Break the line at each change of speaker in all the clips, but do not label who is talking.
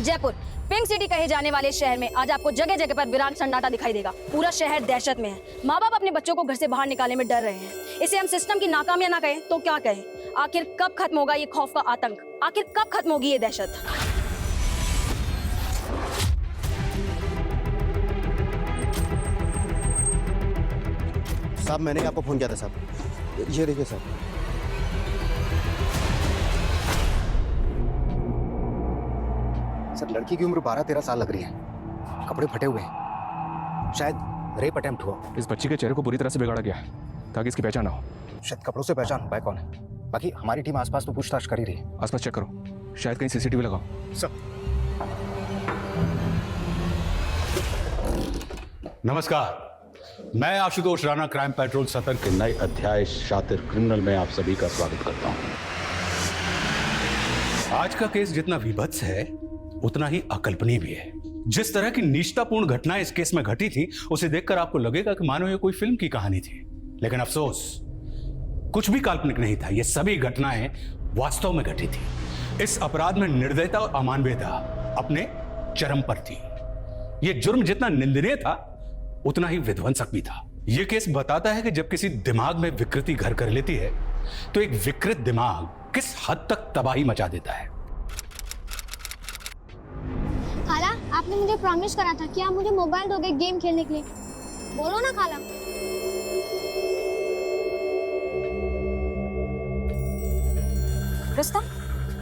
Jaipur pink city कहे जाने वाले शहर में आज आपको जगह जगह पर वीरान सन्नाटा दिखाई देगा। पूरा शहर दहशत में है। माँ बाप अपने बच्चों को घर से बाहर निकालने में डर रहे हैं। इसे हम सिस्टम की नाकामियां ना कहें तो क्या कहें? आखिर कब खत्म होगा ये खौफ का आतंक? आखिर कब खत्म होगी ये दहशत?
साहब मैंने आपको फोन किया था साहब, ये देखिए साहब। सर लड़की की उम्र 12-13 साल लग रही है, कपड़े फटे हुए हैं, शायद रेप अटेम्प्ट हुआ।
इस बच्ची के चेहरे को बुरी तरह से बिगाड़ा गया है ताकि इसकी पहचान ना हो।
शायद कपड़ों से पहचान हो पाए कौन है। बाकी हमारी टीम आसपास तो पूछताछ कर ही रही है।
आसपास चेक करो, शायद कहीं सीसीटीवी लगाओ।
सर
नमस्कार, मैं आशुतोष राणा क्राइम पेट्रोल सतर के नए अध्याय शातिर क्रिमिनल में आप सभी का स्वागत करता हूं। आज का केस जितना विभत्स है उतना ही अकल्पनीय भी है। जिस तरह की निष्ठापूर्ण घटनाएं इस केस में घटी थी उसे देखकर आपको लगेगा कि मानो ये कोई फिल्म की कहानी थी, लेकिन अफसोस कुछ भी काल्पनिक नहीं था। ये सभी घटनाएं वास्तव में घटी थी। इस अपराध में निर्दयता और अमानवीयता अपने चरम पर थी। यह जुर्म जितना निंदनीय था उतना ही विध्वंसक भी था। यह केस बताता है कि जब किसी दिमाग में विकृति घर कर लेती है तो एक विकृत दिमाग किस हद तक तबाही मचा देता है।
खाला, आपने मुझे प्रॉमिस करा था कि आप मुझे मोबाइल दोगे गेम खेलने के लिए। बोलो ना खाला।
रुस्तम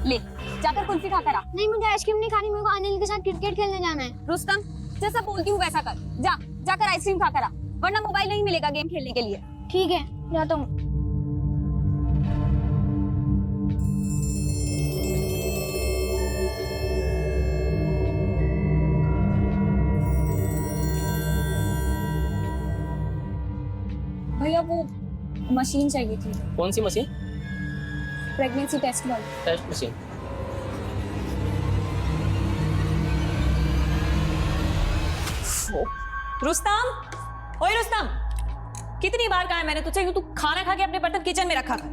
ले जाकर कुल्फी खाकर आ।
नहीं, मुझे आइसक्रीम नहीं खानी, मेरे को अनिल के साथ क्रिकेट खेलने जाना है।
रुस्तम जैसा बोलती हूँ वैसा कर, जाकर आइसक्रीम खाकर आ, वरना मोबाइल नहीं मिलेगा गेम खेलने के लिए।
ठीक है, जाता हूँ।
भैया वो मशीन चाहिए थी।
कौन सी मशीन?
प्रेगनेंसी टेस्ट वाली।
Test machine.
रुस्तम, ओए रुस्तम, कितनी बार कहा है मैंने तुझसे कि तू खाना खा के अपने बर्तन किचन में रखा कर।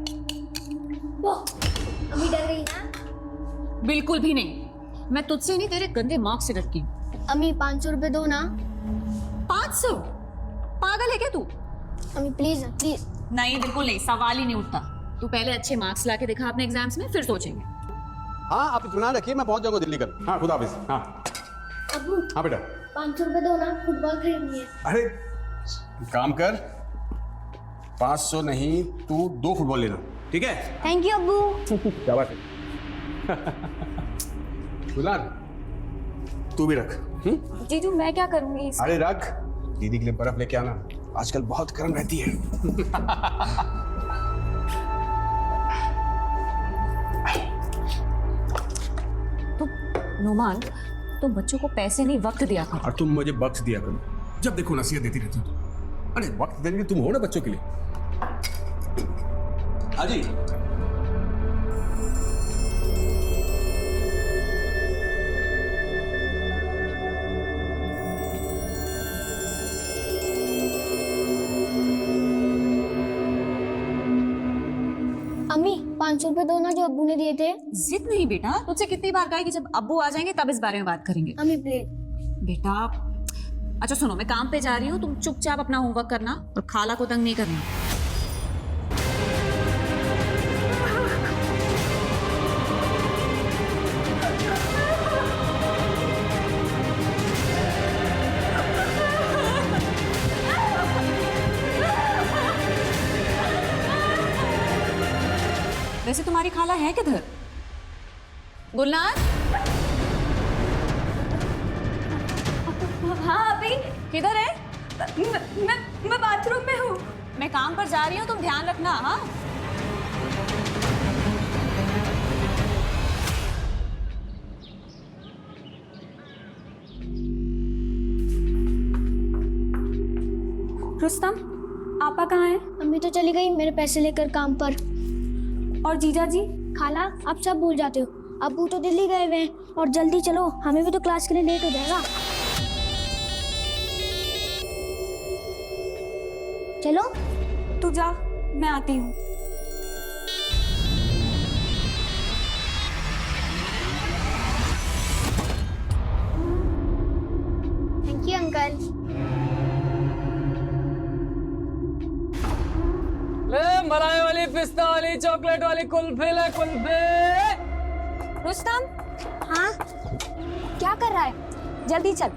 अभी डर गई ना?
बिल्कुल भी नहीं, मैं तुझसे नहीं तेरे गंदे मार्क्स से डरती हूँ।
अम्मी 500 रुपए दो ना।
500? पागल है क्या तू?
अम्मी प्लीज प्लीज।
नहीं बिल्कुल नहीं, सवाल ही नहीं उठता। तू पहले अच्छे मार्क्स लाके दिखा अपने एग्जाम्स में, फिर सोचेंगे।
हाँ आप इत्मीनान रखिए, मैं पहुंच जाऊंगा दिल्ली कल। हाँ खुदा हाफिज। हाँ
अबू
हाँ बेटा।
500 रुपए दो ना, फुटबॉल खरीदनी है।
अरे काम कर, 500 नहीं तू 2 फुटबॉल लेना, ठीक है?
Thank you Abu.
क्या बात है। गुलार तू भी रख।
जीजू मैं क्या करूंगी?
अरे रख, दीदी के लिए बर्फ लेके आना, आजकल बहुत गर्म रहती है।
तो नुमान, तुम बच्चों को पैसे नहीं वक्त दिया करो।
और तुम मुझे वक्त दिया करो, जब देखो नसीहत देती रहती हो। अरे वक्त देने के तुम हो ना बच्चों के लिए। हाजी
अम्मी 500 रुपए दो ना, जो अब्बू ने दिए थे।
जिद नहीं बेटा, तुझसे कितनी बार कहा है कि जब अब्बू आ जाएंगे तब इस बारे में बात करेंगे।
अम्मी प्लीज।
बेटा अच्छा सुनो, मैं काम पे जा रही हूँ, तुम चुपचाप अपना होमवर्क करना और खाला को तंग नहीं करना। वैसे तुम्हारी खाला है किधर? गुलनार? हाँ अभी किधर है? मैं बाथरूम में हूँ। मैं काम पर जा रही हूँ, तुम ध्यान रखना। हाँ रुस्तम, आपा कहाँ है?
अम्मी तो चली गई मेरे पैसे लेकर काम पर।
और जीजा जी?
खाला आप सब भूल जाते हो, अब्बू तो दिल्ली गए हुए हैं। और जल्दी चलो, हमें भी तो क्लास के लिए लेट हो जाएगा। चलो।
तू जा, मैं आती हूँ।
पिस्ता वाली चॉकलेट वाली कुल्फी ले कुल्फी।
रुस्तम,
हाँ
क्या कर रहा है? जल्दी चल,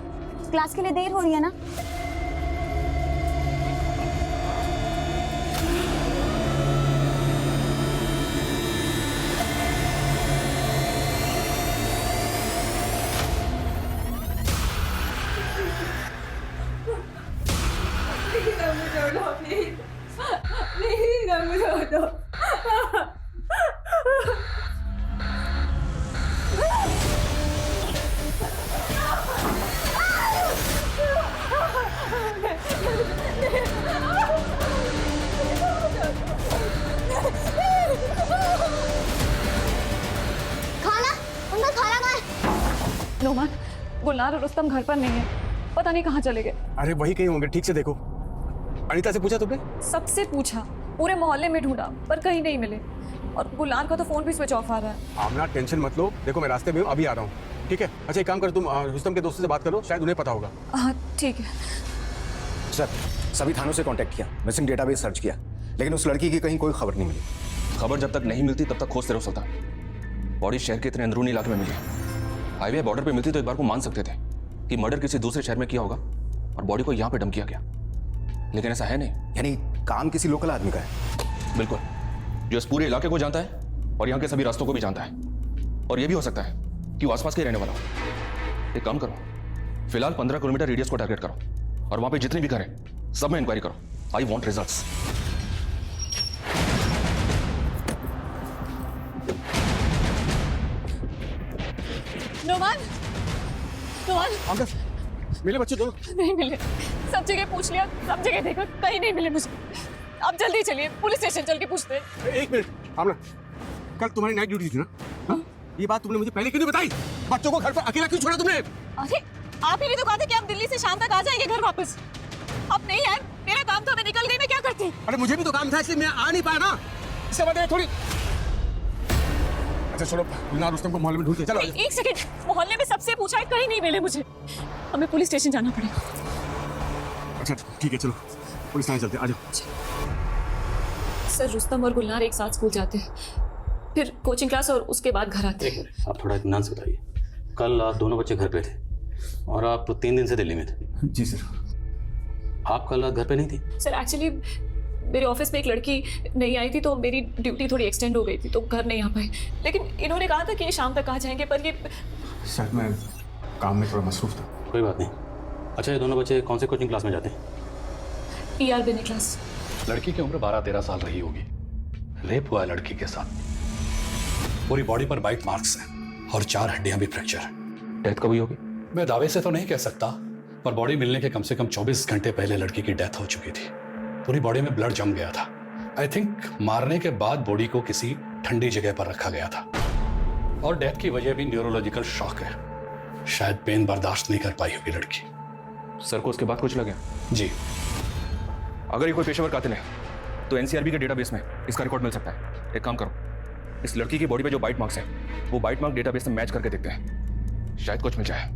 क्लास के लिए देर हो रही है ना।
खाना, उनका खाना कहाँ है?
नोमान, गुलनार और रुस्तम घर पर नहीं है, पता नहीं कहाँ चले गए।
अरे वही कहीं होंगे, ठीक से देखो। अनीता से पूछा तुमने?
सबसे पूछा, पूरे मोहल्ले में ढूंढा पर कहीं नहीं मिले, और गुलनार का तो फोन भी स्विच ऑफ आ रहा है।
आमना टेंशन मत लो, देखो मैं रास्ते में हूँ, अभी आ रहा हूँ, ठीक है? अच्छा एक काम करो, तुम रुस्तम के दोस्तों से बात करो, शायद उन्हें पता होगा।
हाँ ठीक है।
सर, सभी थानों से कांटेक्ट किया, मिसिंग डेटाबेस सर्च किया, लेकिन उस लड़की की कहीं कोई खबर नहीं मिली।
खबर जब तक नहीं मिलती तब तक खोजते रहो सुल्तान। बॉडी शहर के इतने अंदरूनी इलाके में मिली है। हाईवे बॉर्डर पे मिलती तो एक बार को मान सकते थे कि मर्डर किसी दूसरे शहर में किया होगा और बॉडी को यहाँ पे डंप किया गया, लेकिन ऐसा है नहीं।
यानी काम किसी लोकल आदमी का है?
बिल्कुल, जो इस पूरे इलाके को जानता है और यहाँ के सभी रास्तों को भी जानता है। और यह भी हो सकता है कि वो आसपास के रहने वाला हो। एक काम करो, फिलहाल 15 किलोमीटर रेडियस को टारगेट करो और वहां पे जितने भी घर हैं सब में इंक्वायरी करो। I want results.
Noman, Noman,
मिले बच्चे दोनों?
नहीं मिले, सब जगह पूछ लिया, सब जगह देखा, कहीं नहीं मिले मुझे। अब जल्दी चलिए, पुलिस स्टेशन चल के पूछते हैं।
एक मिनट, आमना, कल तुम्हारी नाइट ड्यूटी थी ना? हाँ? ये बात तुमने मुझे पहले क्यों नहीं बताई? बच्चों को घर पर अकेला क्यों छोड़ा तुमने?
अरे आप ही ने तो कहा था कि आप दिल्ली से शाम तक आ जाएंगे घर वापस। अब नहीं आए, मेरा काम था, मैं निकल गई, मैं क्या करती?
अरे मुझे भी तो काम था, इसलिए मैं आ नहीं पाया ना। इससे बदले थोड़ी। अच्छा छोड़ो, गुलनार रुस्तम को मोहल्ले में ढूंढते, चलो।
एक सेकंड, मोहल्ले में सबसे पूछा है, कहीं नहीं मिले मुझे। हमें पुलिस स्टेशन जाना पड़ेगा।
अच्छा ठीक है, चलो पुलिस थाने चलते, आ जाओ।
सर, रुस्तम और गुलनार एक साथ स्कूल जाते हैं, फिर कोचिंग क्लास और उसके बाद घर आते हैं।
आप थोड़ा इत्मीनान से बताइए, कल आप दोनों बच्चे घर पे थे और आप 3 दिन से दिल्ली में थे।
जी सर।
आप कल रात घर पे नहीं थी?
सर एक्चुअली मेरे ऑफिस में एक लड़की नहीं आई थी, तो मेरी ड्यूटी थोड़ी एक्सटेंड हो गई थी, तो घर नहीं आ पाई। लेकिन इन्होंने कहा था कि ये शाम तक आ जाएंगे, पर ये
सर मैं काम में थोड़ा मसरूफ था।
कोई बात नहीं। अच्छा, ये दोनों बच्चे कौन से कोचिंग क्लास में जाते हैं?
ER बिनी क्लास।
लड़की की उम्र 12-13 साल रही होगी। रेप हुआ है लड़की के साथ। पूरी बॉडी पर बाइट मार्क्स हैं और 4 हड्डियां भी फ्रैक्चर हैं।
डेथ कब हुई होगी?
मैं दावे से तो नहीं कह सकता, पर बॉडी मिलने के कम से कम 24 घंटे पहले लड़की की डेथ हो चुकी थी। पूरी बॉडी में ब्लड जम गया था। आई थिंक मारने के बाद बॉडी को किसी ठंडी जगह पर रखा गया था। और डेथ की वजह भी न्यूरोलॉजिकल शॉक है। शायद पेन बर्दाश्त नहीं कर पाई होगी लड़की।
सर को उसके बाद कुछ लगे?
जी।
अगर ये कोई पेशेवर कातिल है तो NCRB के डेटाबेस में इसका रिकॉर्ड मिल सकता है। एक काम करो, इस लड़की की बॉडी पे जो बाइट मार्क्स हैं वो बाइट मार्क डेटाबेस में मैच करके देखते हैं, शायद कुछ मिल जाए।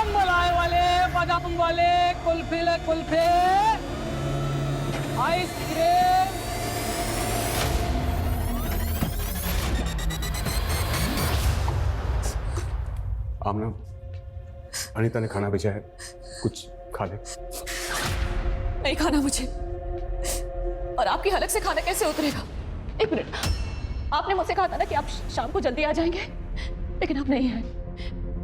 मलाई वाले, बादाम वाले, कुल्फी ले कुल्फी, आइसक्रीम।
आमना, अनीता ने खाना भेजा है, कुछ खा ले।
नहीं खाना मुझे, और आपकी हलक से खाना कैसे उतरेगा? एक मिनट, आपने मुझसे कहा था ना कि आप शाम को जल्दी आ जाएंगे, लेकिन आप नहीं हैं।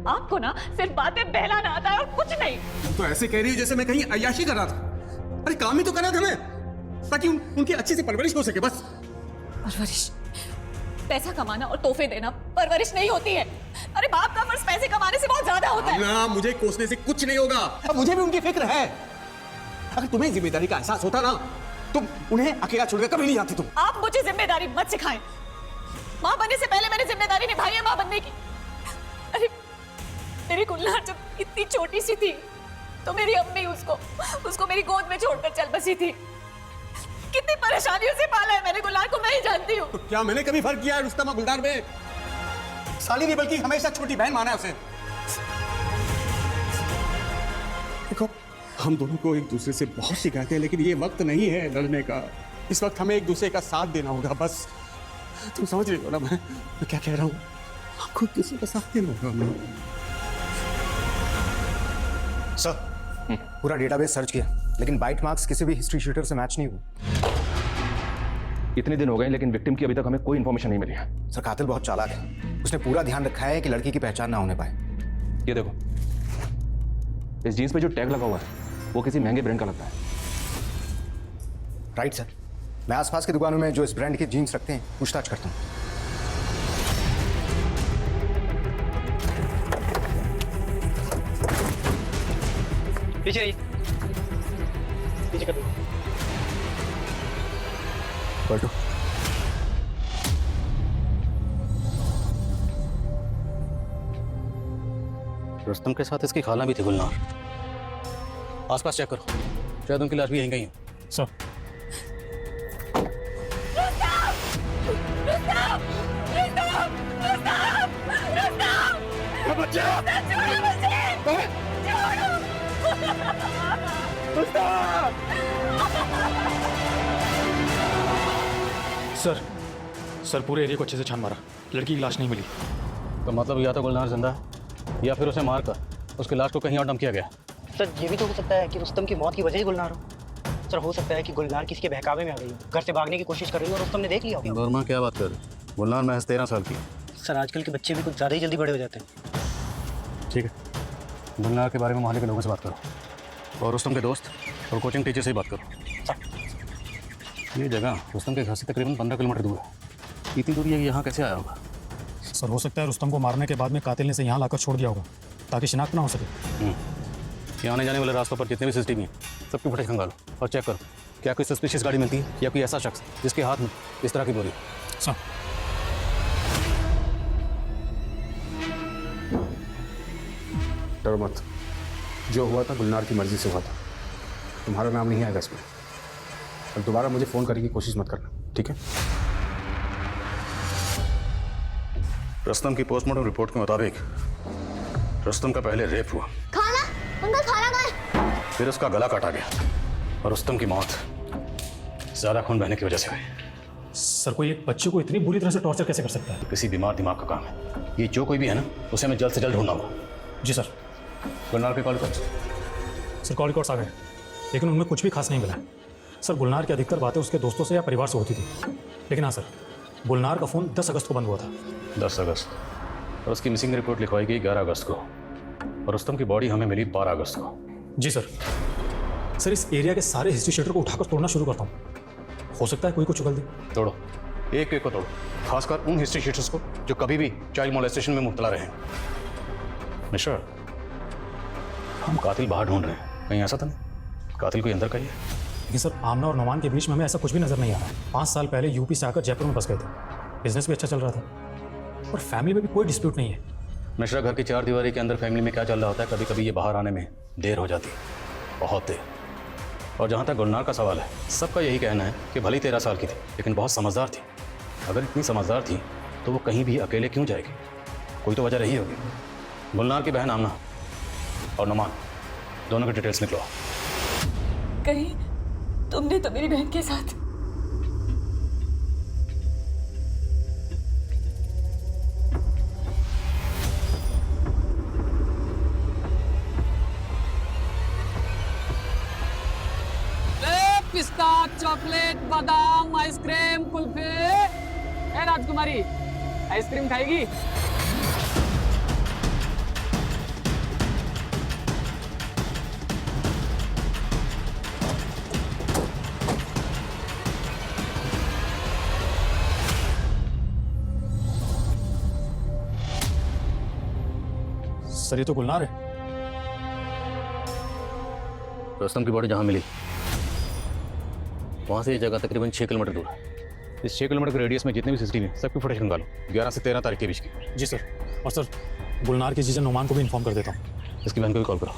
आपको ना सिर्फ बातें बहलाना आता है और कुछ नहीं।
तुम तो ऐसे कह रही हो जैसे मैं कहीं अय्याशी कर रहा था। अरे काम ही तो करना था मैं, ताकि उनकी अच्छे से परवरिश हो सके, बस।
परवरिश? पैसा कमाना और तोहफे देना परवरिश नहीं होती है। अरे बाप का फर्ज पैसे कमाने से बहुत ज्यादा होता है।
ना, मुझे कोसने से कुछ नहीं होगा। अब मुझे भी उनकी फिक्र है। अगर तुम्हें जिम्मेदारी का एहसास होता ना, तुम उन्हें अकेला छोड़कर कभी नहीं जाती। तुम
आप मुझे जिम्मेदारी मत सिखाएं। माँ बनने से पहले मैंने जिम्मेदारी निभाई है माँ बनने की। अरे मेरी गुलनार जब इतनी छोटी सी थी तो मेरी अम्मी उसको मेरी गोद में छोड़कर चल बसी थी। कितनी परेशानियों से पाला है मैंने गुलनार को, मैं ही जानती हूँ।
तो क्या मैंने कभी फर्क किया है रुस्तम और गुलनार में? साली नहीं बल्कि हमेशा छोटी बहन माना है उसे। देखो, हम दोनों को एक दूसरे से बहुत शिकायतें हैं, लेकिन ये वक्त नहीं है लड़ने का। इस वक्त हमें एक दूसरे का साथ देना होगा, बस। तुम समझ रही हो ना मैं क्या कह रहा हूँ? आपको एक दूसरे का साथ देना होगा।
सर, पूरा डेटाबेस सर्च किया, लेकिन बाइट मार्क्स किसी भी हिस्ट्री शीटर से मैच नहीं हुए।
इतने दिन हो गए लेकिन विक्टिम की अभी तक हमें कोई इन्फॉर्मेशन नहीं मिली है।
सर, कातिल बहुत चालाक है। उसने पूरा ध्यान रखा है कि लड़की की पहचान ना होने पाए।
ये देखो, इस जीन्स पे जो टैग लगा हुआ है वो किसी महंगे ब्रांड का लगता है।
राइट सर, मैं आसपास की दुकानों में जो इस ब्रांड की जीन्स रखते हैं पूछताछ करता हूँ।
पीछे रहिए, पीछे कर दो।
पलटो।
रुस्तम के साथ इसकी खाला भी थी गुलनार। आसपास चेक करो, शायद उनकी लाश भी यहीं कहीं है।
सर, सर पूरे एरिया को अच्छे से छान मारा, लड़की की लाश नहीं मिली।
तो मतलब या तो गुलनार जिंदा है या फिर उसे मारकर उसकी लाश को कहीं और डंप किया गया।
सर ये भी तो हो सकता है कि रुस्तम की मौत की वजह ही गुलनार हो। सर हो सकता है कि गुलनार किसी के बहकावे में आ गई हो, घर से भागने की कोशिश कर रही हो और रुस्तम ने देख लिया होगा।
वर्मा क्या बात कर रहे? गुलनार महज 13 साल की है।
सर आजकल के बच्चे भी कुछ ज़्यादा ही जल्दी बड़े हो जाते हैं।
ठीक है, गुलनार के बारे में मोहल्ले के लोगों से बात करो और रुस्तम के दोस्त और कोचिंग टीचर से ही बात करो। ये जगह रुस्तम के घर से तकरीबन 15 किलोमीटर दूर है। इतनी दूर ये यहाँ कैसे आया होगा?
सर हो सकता है रुस्तम को मारने के बाद में कातिल ने इसे यहाँ लाकर छोड़ दिया होगा ताकि शिनाख्त ना हो सके।
यहाँ आने जाने वाले रास्तों पर जितने भी सीसीटीवी हैं सबकी फुटेज खंगालो और चेक करो क्या कोई सस्पिशियस गाड़ी मिलती है या कोई ऐसा शख्स जिसके हाथ में इस तरह की बोरी।
सर,
डरो मत, जो हुआ था गुलनार की मर्जी से हुआ था। तुम्हारा नाम नहीं आएगा इसमें। अब दोबारा मुझे फ़ोन करने की कोशिश मत करना, ठीक है?
रुस्तम की पोस्टमार्टम रिपोर्ट के मुताबिक रुस्तम का पहले रेप हुआ,
खाना, अंकल खाना कहाँ है?
फिर उसका गला काटा गया और रुस्तम की मौत ज़्यादा खून बहने की वजह से हुई।
सर कोई एक बच्चे को इतनी बुरी तरह से टॉर्चर कैसे कर सकता है?
किसी बीमार दिमाग का काम है ये। जो कोई भी है ना, उसे हमें जल्द से जल्द ढूंढना होगा।
जी सर।
गुलनार के कॉल कर।
सर कॉल रिकॉर्ड्स आ गए लेकिन उनमें कुछ भी खास नहीं मिला। सर गुलनार की अधिकतर बातें उसके दोस्तों से या परिवार से होती थी, लेकिन हाँ सर, गुलनार का फ़ोन 10 अगस्त को बंद हुआ था।
10 अगस्त, और उसकी मिसिंग रिपोर्ट लिखवाई गई 11 अगस्त को, और रुस्तम की बॉडी हमें मिली 12 अगस्त को।
जी सर। सर इस एरिया के सारे हिस्ट्री शीटर को उठाकर तोड़ना शुरू करता हूँ, हो सकता है कोई को चुगल दे।
तोड़ो, एक एक को तोड़ो, खासकर उन हिस्ट्री शीटर्स को जो कभी भी चाइल्ड मोलेस्टेशन में मुब्तला रहे हैं। मिस्टर, हम कातिल बाहर ढूंढ रहे हैं, कहीं ऐसा तो नहीं कातिल कोई अंदर का ही है?
लेकिन सर आमना और नोमान के बीच में हमें ऐसा कुछ भी नजर नहीं आ रहा। 5 साल पहले यूपी से आकर जयपुर में बस गए थे, बिजनेस भी अच्छा चल रहा था और फैमिली में भी कोई डिस्प्यूट नहीं है।
मिश्रा, घर की 4 दीवारी के अंदर फैमिली में क्या चल रहा होता है, कभी कभी ये बाहर आने में देर हो जाती है, बहुत देर। और जहाँ तक गुलनार का सवाल है, सबका यही कहना है कि भली 13 साल की थी लेकिन बहुत समझदार थी। अगर इतनी समझदार थी तो वो कहीं भी अकेले क्यों जाएगी? कोई तो वजह रही होगी। गुलनार की बहन आमना और नुमान दोनों की डिटेल्स निकलो।
कहीं तुमने तो मेरी बहन के साथ
पिस्ता, चॉकलेट, बादाम, आइसक्रीम, कुल्फी। ए राजकुमारी, आइसक्रीम खाएगी?
सर ये तो गुलनार है।
रुस्तम की बॉडी जहाँ मिली वहाँ से ये जगह तकरीबन 6 किलोमीटर दूर है। इस 6 किलोमीटर के रेडियस में जितने भी सीसीटीवी हैं सबकी फुटेज निकालो, 11 से 13 तारीख के बीच की।
जी सर। और सर गुलनार के जीजा नुमान को भी इन्फॉर्म कर देता हूँ।
इसकी बहन को भी कॉल करो।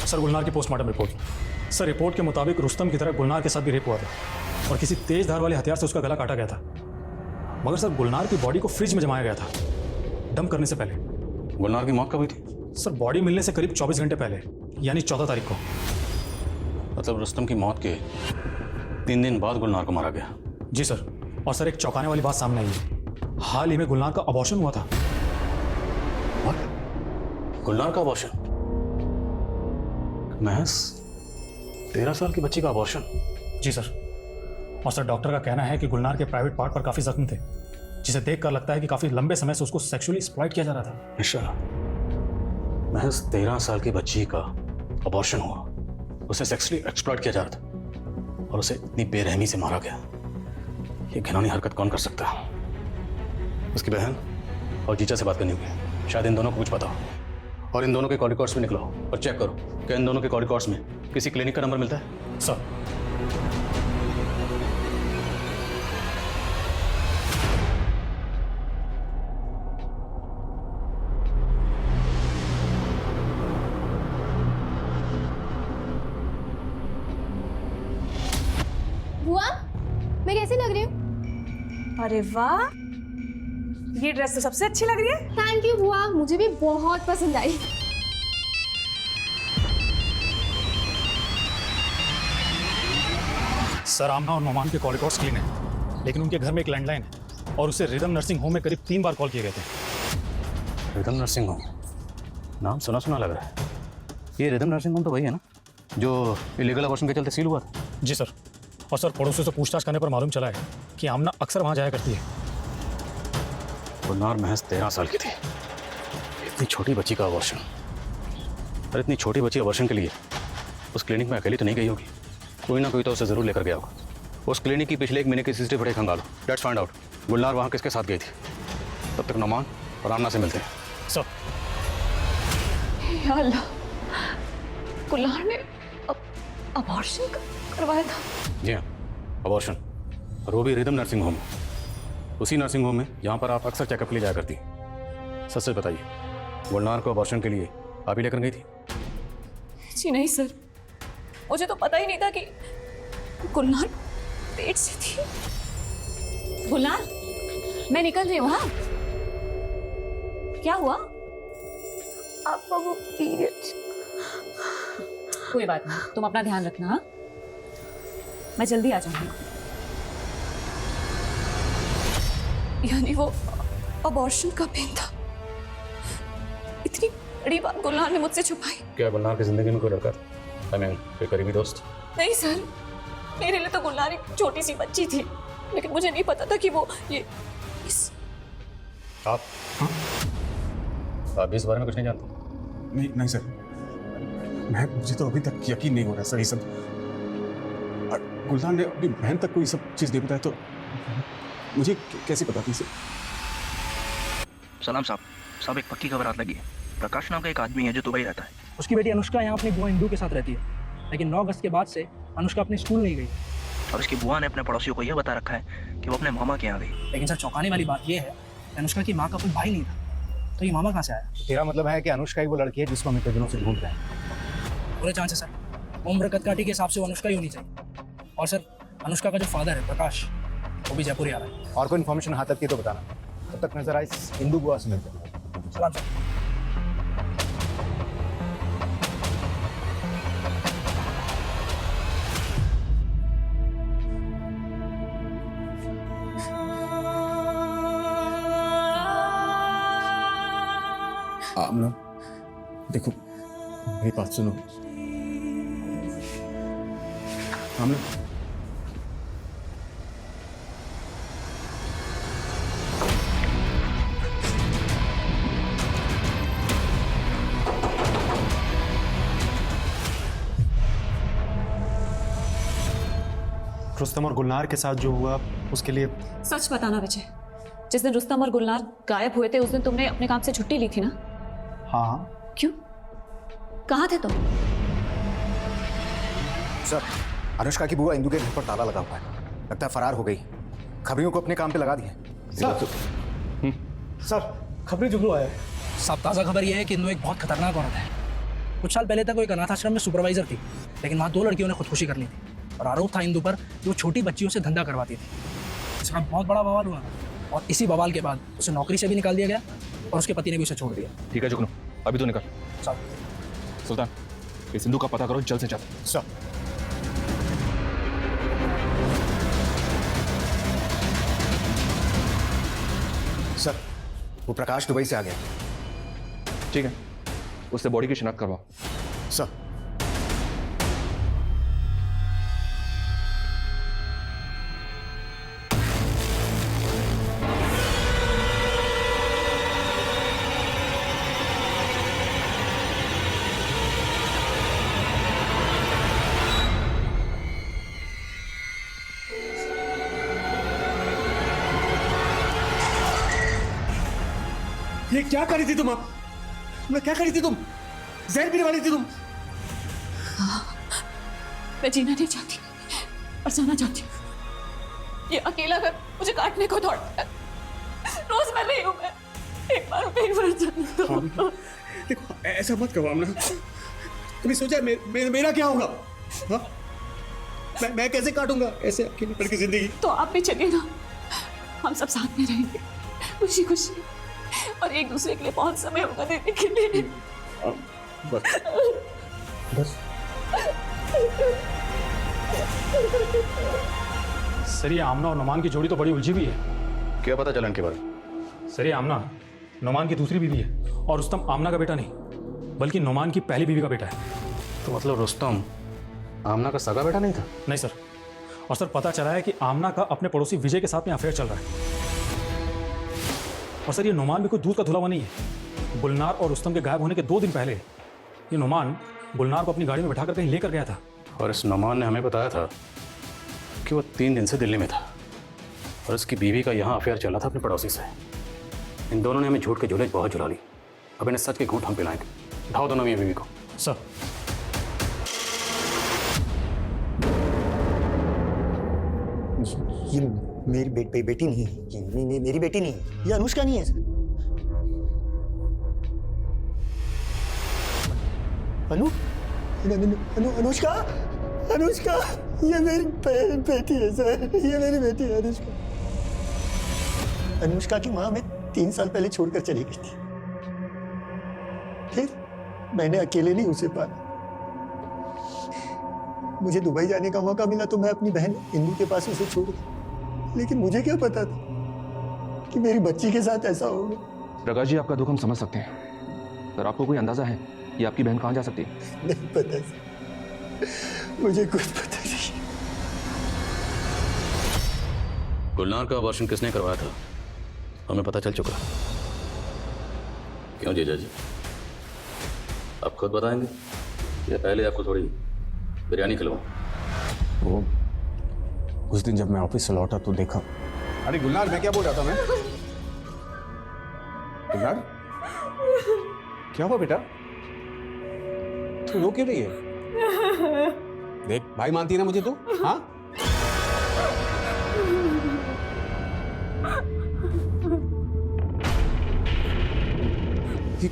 सर
सर गुलनार की पोस्टमार्टम रिपोर्ट। सर रिपोर्ट के मुताबिक रुस्तम की तरह गुलनार के साथ भी रेप हुआ था और किसी तेज धार वाले हथियार से उसका गला काटा गया था। मगर सर गुलनार की बॉडी को फ्रिज में जमाया गया था डंप करने से पहले।
गुलनार की मौत कब हुई थी?
सर बॉडी मिलने से करीब 24 घंटे पहले, यानी 14 तारीख को।
मतलब रुस्तम की मौत के 3 दिन बाद गुलनार को मारा गया?
जी सर। और सर एक चौंकाने वाली बात सामने आई है, हाल ही में गुलनार का अबॉर्शन हुआ था।
गुलनार का अबॉर्शन? महज 13 साल की बच्ची का अबॉर्शन?
जी सर। और सर डॉक्टर का कहना है कि गुलनार के प्राइवेट पार्ट पर काफ़ी जख्म थे, जिसे देखकर लगता है कि काफ़ी लंबे समय से उसको सेक्सुअली एक्सप्लॉइट किया जा रहा था।
अच्छा, महज 13 साल की बच्ची का अबॉर्शन हुआ, उसे सेक्सुअली एक्सप्लॉइट किया जा रहा था और उसे इतनी बेरहमी से मारा गया। ये घिनौनी हरकत कौन कर सकता है? उसकी बहन और जीजा से बात करनी होगी, शायद इन दोनों को कुछ पता हो। और इन दोनों के कॉल रिकॉर्ड्स में निकलो और चेक करो कि इन दोनों के कॉल रिकॉर्ड्स में किसी क्लिनिक का नंबर मिलता है।
सर।
बुआ, मैं कैसी लग रही हूँ?
अरे वाह, ये ड्रेस तो सबसे अच्छी लग रही है।
थैंक यू बुआ, मुझे भी बहुत पसंद आई।
सर आमना और नोमान के कॉल रिकॉर्ड्स क्लीन है, लेकिन उनके घर में एक लैंडलाइन है और उसे रिदम नर्सिंग होम में करीब 3 बार कॉल किए गए थे।
रिदम नर्सिंग होम, नाम सुना सुना लग रहा है। ये रिदम नर्सिंग होम तो वही है ना जो इलीगल अबॉर्शन के चलते सील हुआ था?
जी सर। और सर पड़ोसियों से पूछताछ करने पर मालूम चला है कि आमना अक्सर वहाँ जाया करती है।
गुलनार महज 13 साल की थी, इतनी छोटी बच्ची का अबॉर्शन। और इतनी छोटी बच्ची अबॉर्शन के लिए उस क्लिनिक में अकेली तो नहीं गई होगी, कोई ना कोई तो उसे ज़रूर लेकर गया होगा। उस क्लिनिक की पिछले 1 महीने की सीसीटीवी फुटेज खंगालो, लेट्स फाइंड आउट गुलनार वहाँ किसके साथ गई थी। तब तक नोमान और आमना से मिलते हैं।
सर।
या अल्लाह, गुलनार ने अबॉर्शन करवाया था?
जी हाँ, अबॉर्शन, और वो भी रिदम नर्सिंग होम, उसी नर्सिंग होम में जहाँ पर आप अक्सर चेकअप के लिए जाया करती। सच सच बताइए, गुलनार को अबॉर्शन के लिए आप ही लेकर गई थी?
जी नहीं सर, मुझे तो पता ही नहीं था कि गुलनार पेट से थी। गुलनार, मैं निकल रही हूँ। हाँ, क्या हुआ?
आपका वो पीरियड्स।
कोई बात नहीं, तुम अपना ध्यान रखना। हाँ, मैं जल्दी आ जाऊंगी। यानी वो अबॉर्शन का पेन था। इतनी बड़ी बात गुलनार ने मुझसे छुपाई।
क्या गुलनार की जिंदगी में कोई लड़का था? कोई करीबी दोस्त?
नहीं सर, मेरे लिए तो गुलनार एक छोटी सी बच्ची थी, लेकिन मुझे नहीं पता था कि वो ये इस।
आप? हाँ? आप भी इस बारे में कुछ नहीं जानते?
नहीं सर, मुझे तो अभी तक यकीन नहीं हो रहा सर ये सब। गुलनार ने अपनी बहन तक कोई सब चीज़ नहीं बताया तो मुझे कैसे पता थी सर?
सलाम साहब, एक पक्की खबर हाथ लगी है। प्रकाश नाम का एक आदमी है जो दुबई रहता है। उसकी बेटी अनुष्का यहाँ अपनी बुआ इंदू के साथ रहती है, लेकिन 9 अगस्त के बाद से अनुष्का अपने स्कूल नहीं गई और उसकी बुआ ने अपने पड़ोसियों को यह बता रखा है कि वो अपने मामा के यहाँ गई। लेकिन सर चौंकाने वाली बात यह है कि अनुष्का की माँ का कोई भाई नहीं था, तो ये मामा कहाँ से आया?
तेरा मतलब है कि अनुष्का ही वो लड़की है जिसको हम इतने दिनों से ढूंढ रहे हैं?
पूरे चांस है सर, उम्र कदकाठी के हिसाब से वो अनुष्का ही होनी चाहिए। और सर अनुष्का का जो फादर है प्रकाश, वो भी जयपुर ही आ रहा है।
और कोई इन्फॉर्मेशन हाथ तक की तो बताना, तब तक नजर आए हिंदू बुआ से मिलते हैं।
सलाम सर।
आमना, देखो मेरी बात सुनो। आमना,
रुस्तम और गुलनार के साथ जो हुआ उसके लिए
सच बताना विजय, जिस दिन रुस्तम और गुलनार गायब हुए थे उस दिन तुमने अपने काम से छुट्टी ली थी ना?
हाँ।
क्यों, कहाँ थे तुम?
सर अनुष्का की बुआ इंदू के घर पर ताला लगा हुआ है, लगता है फरार हो गई। खबरियों को अपने काम पे लगा दिया।
सर खबरें जुगनू आया है। सब ताज़ा खबर यह है कि इंदू एक बहुत खतरनाक औरत है कुछ साल पहले तक वो एक अनाथ आश्रम में सुपरवाइजर थी, लेकिन वहाँ 2 लड़कियों ने खुदकुशी कर ली थी और आरोप था इंदु पर कि वो छोटी बच्चियों से धंधा करवाती थी। इसका बहुत बड़ा बवाल हुआ और इसी बवाल के बाद उसे नौकरी से भी निकाल दिया गया और उसके पति ने भी उसे छोड़ दिया।
ठीक है जुगनू, अभी तो निकल। सुल्तान, इस सिंधु का पता करो जल्द से जल्द।
सर
सर, वो प्रकाश दुबई से आ गया।
ठीक है, उससे बॉडी की शिनाख्त करवाओ।
सर,
ये क्या करी थी तुम? आप क्या करी थी तुम? जहर पीने वाली थी तुम?
मैं जीना नहीं चाहती और जाना चाहती हूँ। ये अकेला घर मुझे काटने को दौड़ता है। रोज मर रही हूँ मैं, एक बार जाना दो।
देखो ऐसा मत करो आमना। कभी सोचा मेरा क्या होगा? हाँ? मैं कैसे काटूंगा ऐसे अकेले पड़ की जिंदगी?
तो आप भी चलिए ना, हम सब साथ में रहेंगे खुशी खुशी और एक दूसरे के लिए बहुत समय होगा देने के लिए।
बस बस।
सर, ये आमना और नुमान की जोड़ी तो बड़ी उलझी हुई है।
क्या पता चला इनके बारे में?
सर, ये आमना नुमान की दूसरी बीवी है और रुस्तम आमना का बेटा नहीं बल्कि नुमान की पहली बीवी का बेटा है।
तो मतलब रुस्तम आमना का सगा बेटा नहीं था?
नहीं सर, और सर पता चला है कि आमना का अपने पड़ोसी विजय के साथ में अफेयर चल रहा है। और सर, ये नुमान भी कोई दूध का धुला हुआ नहीं है। गुलनार और रुस्तम के गायब होने के 2 दिन पहले ये नुमान गुलनार को अपनी गाड़ी में बैठाकर कहीं लेकर गया था।
और इस नुमान ने हमें बताया था कि वो 3 दिन से दिल्ली में था और उसकी बीवी का यहाँ अफेयर चला था अपने पड़ोसी से। इन दोनों ने हमें झूठ के झूले बहुत झुला ली। अब इन्हें सच के घूंट हम पिलाएंगे। उठाओ दोनों ये बीवी को।
सर,
ये मेरी बेटी नहीं है। ये मेरी बेटी नहीं है। ये अनुष्का नहीं है। अनुष्का, अनुष्का, ये मेरी बेटी है सर। ये मेरी बेटी है अनुष्का। अनुष्का की माँ मैं 3 साल पहले छोड़कर चली गई थी। फिर मैंने अकेले नहीं उसे पाला। मुझे दुबई जाने का मौका मिला तो मैं अपनी बहन इंदु के पास उसे छोड़ दी। लेकिन मुझे क्या पता था कि मेरी बच्ची के साथ ऐसा होगा।
प्रकाश जी, आपका दुख हम समझ सकते हैं, पर आपको कोई अंदाजा है ये आपकी बहन कहाँ जा सकती है?
नहीं पता सर, मुझे कुछ पता नहीं।
गुलनार का अबॉर्शन किसने करवाया था हमें पता चल चुका। क्यों जीजा जी, आप खुद बताएंगे या पहले आपको थोड़ी बिरयानी खिलवाऊं?
वो उस दिन जब मैं ऑफिस से लौटा तो देखा। अरे गुलनार, मैं क्या बोल रहा था मैं? गुलनार, क्या हुआ बेटा? तू रो क्यों रही है? देख, भाई मानती है ना मुझे तू? हाँ?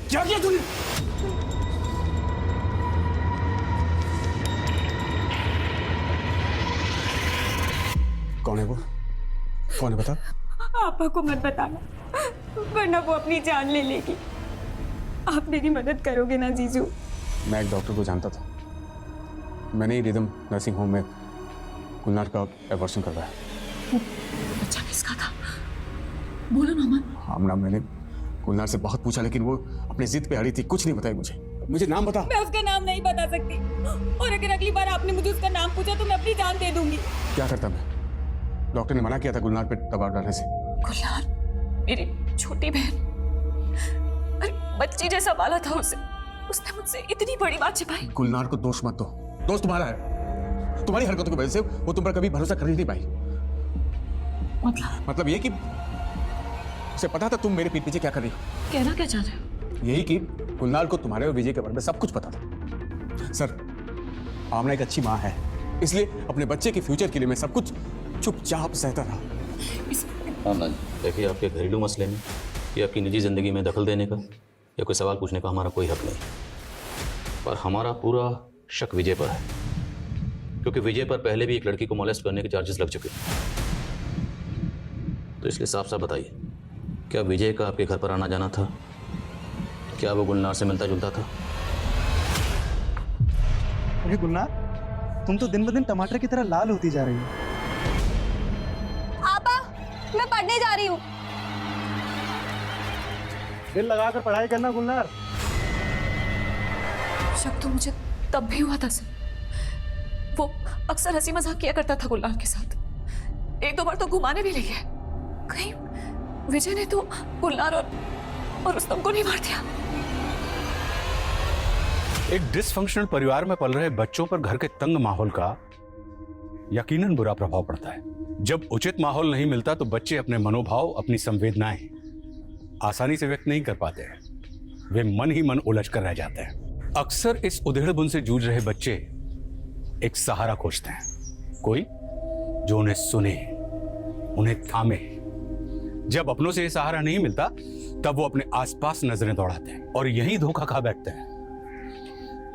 क्या किया तूने? कौन है वो? कौन है बता?
पापा को मत बताना, वरना वो अपनी जान ले लेगी। आप मेरी मदद करोगे ना जीजू?
मैं एक डॉक्टर को जानता था। मैंने ही रिदम नर्सिंग होम में गुलनार का एबॉर्शन करवाया।
बच्चा किसका था? बोलो ना मन।
आमना, मैंने गुलनार से बहुत पूछा लेकिन वो अपनी जिद पे अड़ी थी। कुछ नहीं बताया मुझे नाम बता।
मैं उसका नाम नहीं बता सकती और अगर अगली बार आपने मुझे उसका नाम पूछा तो मैं अपनी जान दे दूंगी।
क्या करता मैं? डॉक्टर ने मना किया था गुलनार पे दबाव डालने से।
गुलनार मेरी छोटी बहन, अरे बच्ची जैसा पाला था उसे, उसने मुझसे इतनी बड़ी बात छिपाई।
गुलनार को दोष मत दो, दोष तुम्हारा है। तुम्हारी हरकतों की वजह से वो तुम पर कभी भरोसा कर ही नहीं पाई। मतलब ये कि उसे पता था तुम मेरे पीठ पीछे क्या कर रही हो।
कहना क्या चाह रहे हो?
यही कि गुलनार को तुम्हारे और विजय के बारे में सब कुछ पता था। सर, आमना एक अच्छी माँ है, इसलिए अपने बच्चे के फ्यूचर के लिए मैं सब कुछ चुपचाप सहता रहा।
आमना जी, देखिए, आपके घरेलू मसले में या आपकी निजी जिंदगी में दखल देने का या कोई सवाल पूछने का हमारा कोई हक नहीं। पर हमारा पूरा शक विजय पर है, क्योंकि विजय पर पहले भी एक लड़की को मोलेस्ट करने के चार्जेस लग चुके हैं। तो इसलिए साफ साफ बताइए, क्या विजय का आपके घर पर आना जाना था? क्या वो गुलनार से मिलता जुलता था?
अरे गुलनार, तुम तो दिन ब दिन टमाटर की तरह लाल होती जा रही हो।
आपा, मैं पढ़ने जा रही हूँ।
दिल लगाकर पढ़ाई करना गुलनार।
शक तो मुझे तब भी हुआ था सर। वो अक्सर हंसी मजाक किया करता था गुलनार के साथ। एक दो बार तो घुमाने भी ले गया। कहीं विजय ने तो गुलनार और रुस्तम को नहीं मार दिया?
एक डिसफंक्शनल परिवार में पल रहे बच्चों पर घर के तंग माहौल का यकीनन बुरा प्रभाव पड़ता है। जब उचित माहौल नहीं मिलता तो बच्चे अपने मनोभाव, अपनी संवेदनाएं आसानी से व्यक्त नहीं कर पाते हैं। वे मन ही मन उलझ कर रह जाते हैं। अक्सर इस उधेड़-बुन से जूझ रहे बच्चे एक सहारा खोजते हैं, कोई जो उन्हें सुने, उन्हें थामे। जब अपनों से ये सहारा नहीं मिलता तब वो अपने आसपास नजरें दौड़ाते हैं और यही धोखा खा बैठते हैं।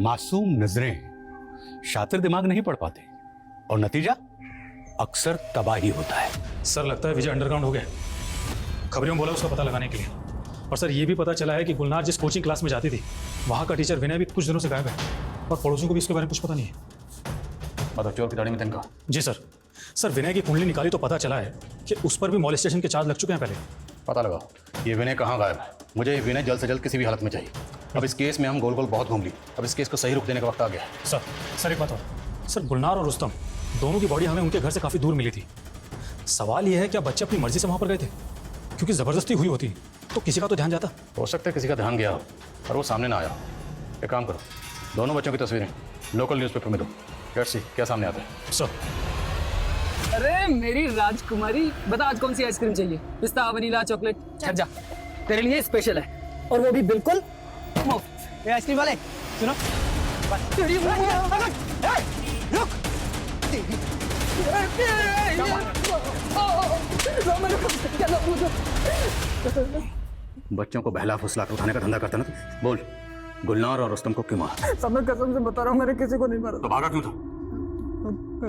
मासूम नजरें शातिर दिमाग नहीं पढ़ पाते और नतीजा अक्सर तबाही होता है।
सर, लगता है विजय अंडरग्राउंड हो गया। खबरों में बोला उसका पता लगाने के लिए। और सर, ये भी पता चला है कि गुलनार जिस कोचिंग क्लास में जाती थी वहाँ का टीचर विनय भी कुछ दिनों से गायब है और पड़ोसियों को भी इसके बारे में कुछ पता नहीं है।
मतलब चोर की दाढ़ी में तिनका?
जी सर। सर, विनय की कुंडली निकाली तो पता चला है कि उस पर भी मॉलेस्टेशन के चार्ज लग चुके हैं पहले।
पता लगाओ ये विनय कहाँ गायब है। मुझे ये विनय जल्द से जल्द किसी भी हालत में चाहिए। अब इस केस में हम गोल गोल बहुत घूम ली। अब इस केस को सही रुख देने का वक्त आ गया है।
सर एक बात और। सर, गुलनार और रुस्तम दोनों की बॉडी हमें उनके घर से काफ़ी दूर मिली थी। सवाल यह है क्या बच्चे अपनी मर्जी से वहाँ पर गए थे? क्योंकि ज़बरदस्ती हुई होती तो किसी का तो ध्यान जाता।
हो सकता है किसी का ध्यान गया हो और वो सामने ना आया हो। एक काम करो, दोनों बच्चों की तस्वीरें लोकल न्यूज़पेपर में दो। लेट्स सी क्या सामने आता है।
सर।
अरे मेरी राजकुमारी, बता आज कौन सी आइसक्रीम चाहिए? पिस्ता, वनीला, चॉकलेट? चल जा, तेरे लिए स्पेशल है और वो भी बिल्कुल मुफ्त। ये आइसक्रीम वाले सुनो, रुक।
बच्चों को बहला फुसला कर उठाने का धंधा करता ना तू। बोल, गुलनार और रुस्तम को क्यों मारा?
सब मैं कसम से बता रहा हूँ, मैंने किसी को नहीं मारा।
तो भागा क्यों था?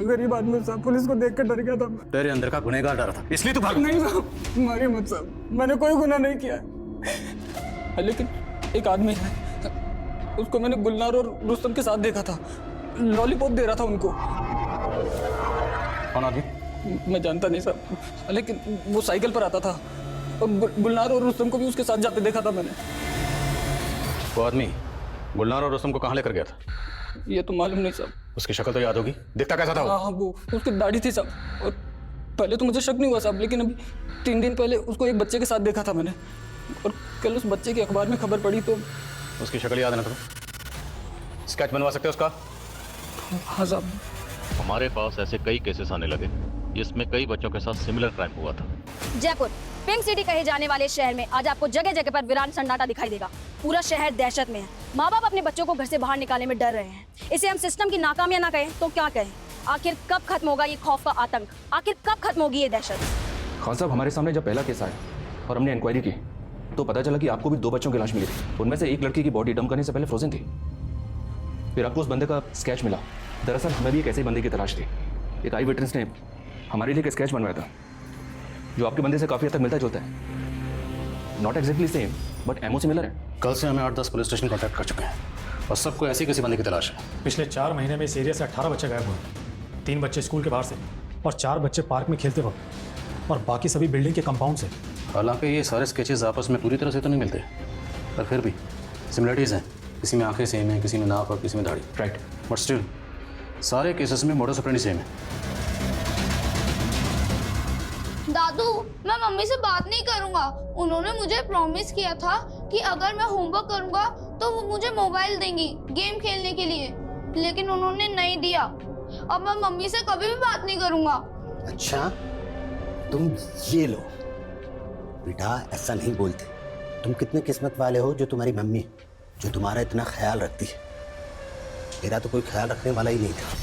गरीब आदमी साहब, पुलिस को देख कर डर गया था।
तेरे अंदर का गुनहगार डरा था, इसलिए तू भागा।
नहीं साहब, मारिए मत साहब, मैंने कोई गुनाह नहीं किया। लेकिन एक आदमी है, उसको मैंने गुलनार और रुस्तम के साथ देखा था, लॉलीपॉप दे रहा था उनको।
कौन आदमी?
मैं जानता नहीं साहब, लेकिन वो साइकिल पर आता था और गुलनार और रुस्तम को भी उसके साथ जाते देखा था मैंने।
वो आदमी गुलनार और रुस्तम को कहाँ लेकर गया था?
ये तो मालूम नहीं साहब।
उसकी शक्ल तो याद होगी, दिखता कैसा था वो?
हाँ, वो उसकी दाढ़ी थी साहब। और पहले तो मुझे शक नहीं हुआ साहब, लेकिन अभी 3 दिन पहले उसको एक बच्चे के साथ देखा था मैंने और कल उस बच्चे की अखबार में खबर पड़ी तो।
उसकी शक्ल याद है ना तुम्हें? स्केच बनवा सकते हो उसका?
हाँ साहब।
हमारे पास ऐसे कई केसेस आने लगे जिसमें कई बच्चों के साथ सिमिलर क्राइम हुआ था।
जयपुर, पिंक सिटी कहे जाने वाले शहर में आज आपको जगह जगह पर वीरान सन्नाटा दिखाई देगा। पूरा शहर दहशत में है। माँ बाप अपने बच्चों को घर से बाहर निकालने में डर रहे हैं। इसे हम सिस्टम की नाकामियां ना कहें तो क्या कहें? आखिर कब खत्म होगा ये खौफ का आतंक? आखिर कब खत्म होगी ये दहशत?
खान साहब, हमारे सामने जब पहला केस आया और हमने इंक्वायरी की तो पता चला कि आपको भी 2 बच्चों की लाश मिली थी। उनमें से एक लड़की की बॉडी डंप करने से पहले फ्रोजन थी। फिर आपको उस बंदे का स्केच मिला। दरअसल हमें भी एक ऐसे बंदे की तलाश थी। एक आई विटनेस ने हमारे लिए एक स्केच बनवाया था जो आपके बंदे से काफ़ी हद तक मिलता जुलता है। नॉट एग्जैक्टली सेम बट एमओ सिमिलर है।
कल से हमें 8-10 पुलिस स्टेशन कॉन्टैक्ट कर चुके हैं और सबको ऐसे किसी बंदे की तलाश है।
पिछले 4 महीने में इस एरिया से 18 बच्चे गायब हुए। 3 बच्चे स्कूल के बाहर से और 4 बच्चे पार्क में खेलते वक्त और बाकी सभी बिल्डिंग के कंपाउंड से।
हालांकि ये सारे स्केचेस आपस में पूरी तरह से तो नहीं मिलते, पर फिर भी सिमिलरिटीज़ हैं। किसी में आंखें सेम हैं, किसी में नाक और किसी में दाढ़ी।
राइट,
बट स्टिल सारे केसेस में मोडस ऑपरेंडी सेम है।
दादू, मैं मम्मी से बात नहीं करूंगा। उन्होंने मुझे प्रॉमिस किया था कि अगर मैं होमवर्क करूंगा तो वो मुझे मोबाइल देंगी गेम खेलने के लिए, लेकिन उन्होंने नहीं दिया। अब मैं मम्मी से कभी भी बात नहीं करूंगा।
अच्छा, तुम ये लो बेटा, ऐसा नहीं बोलते। तुम कितने किस्मत वाले हो जो तुम्हारी मम्मी जो तुम्हारा इतना ख्याल रखती है। मेरा तो कोई ख्याल रखने वाला ही नहीं था।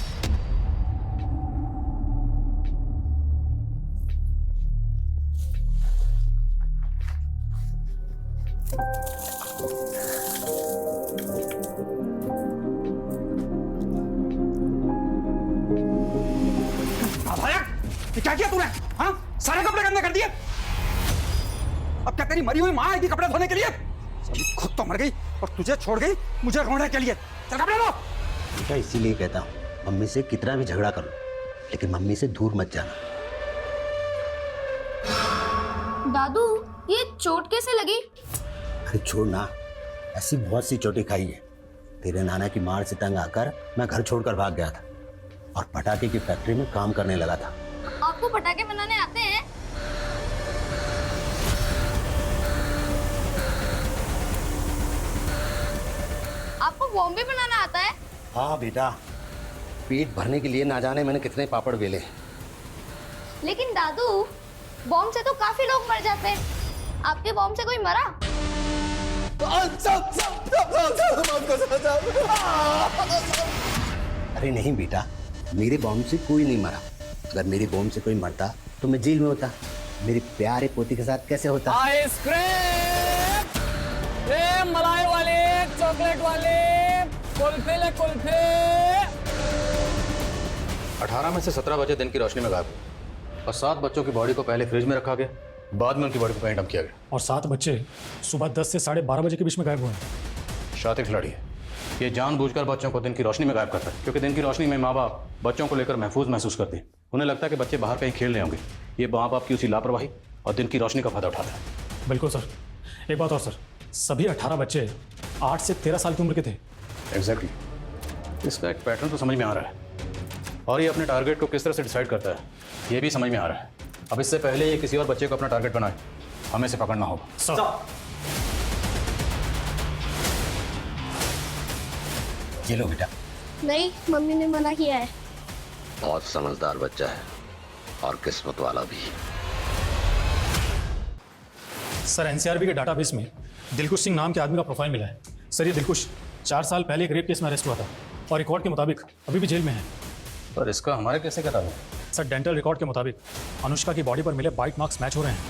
ये क्या किया तूने? हाँ, सारे कपड़े गंदे कर दिए। अब क्या तेरी मरी हुई माँ आएगी कपड़े धोने के लिए? अभी खुद तो मर गई और तुझे छोड़ गई मुझे रोने के लिए। चल कपड़े धो।
बेटा इसीलिए कहता हूँ मम्मी से कितना भी झगड़ा कर लो लेकिन मम्मी से दूर मत जाना।
दादू ये चोट कैसे लगी?
अरे छोड़ ना, ऐसी बहुत सी चोटें खाई है। तेरे नाना की मार से तंग आकर मैं घर छोड़कर भाग गया था और पटाखे की फैक्ट्री में काम करने लगा था।
आपको पटाखे बनाने आते हैं? आपको बॉम्ब भी बनाना आता है?
हाँ बेटा, पेट भरने के लिए ना जाने मैंने कितने पापड़ बेले।
लेकिन दादू बॉम्ब से तो काफी लोग मर जाते हैं, आपके बॉम्ब से कोई मरा?
अरे नहीं बेटा, मेरे बॉम्ब से कोई नहीं मरा। अगर मेरे बॉम्ब से कोई मरता तो मैं जेल में होता। मेरे प्यारे पोती के साथ कैसे होता?
आइसक्रीम, ये मलाई वाले, चॉकलेट वाले, कुल्फे ले कुल्फे।
18 में से 17 बजे दिन की रोशनी में गायब हुए और 7 बच्चों की बॉडी को पहले फ्रिज में रखा गया, बाद में उनकी बॉडी को कहीं डंप किया गया।
और 7 बच्चे सुबह 10 से 12:30 बजे के बीच में गायब हुए हैं।
शातिर खिलाड़ी है ये, जानबूझकर बच्चों को दिन की रोशनी में गायब करता है क्योंकि दिन की रोशनी में माँ बाप बच्चों को लेकर महफूज महसूस करते हैं। उन्हें लगता है कि बच्चे बाहर कहीं खेल रहे होंगे। ये माँ बाप की उसी लापरवाही और दिन की रोशनी का फायदा उठाता है।
बिल्कुल सर। एक बात और सर, सभी 18 बच्चे 8 से 13 साल की उम्र के थे।
एग्जैक्टली, इसका एक पैटर्न तो समझ में आ रहा है और ये अपने टारगेट को किस तरह से डिसाइड करता है ये भी समझ में आ रहा है। अब इससे पहले ये किसी और बच्चे को अपना टारगेट बनाए, हमें इसे पकड़ना होगा।
सर
ये लो बेटा।
नहीं, मम्मी ने मना किया है।
बहुत समझदार बच्चा है और किस्मत वाला भी।
सर एनसीआरबी के डाटाबेस में दिलकुश सिंह नाम के आदमी का प्रोफाइल मिला है। सर ये दिलकुश 4 साल पहले एक रेप केस में अरेस्ट हुआ था और रिकॉर्ड के मुताबिक अभी भी जेल में है।
पर इसका हमारे कैसे क्या ताल्लुक?
सर डेंटल रिकॉर्ड के मुताबिक अनुष्का की बॉडी पर मिले बाइट मार्क्स मैच हो रहे हैं।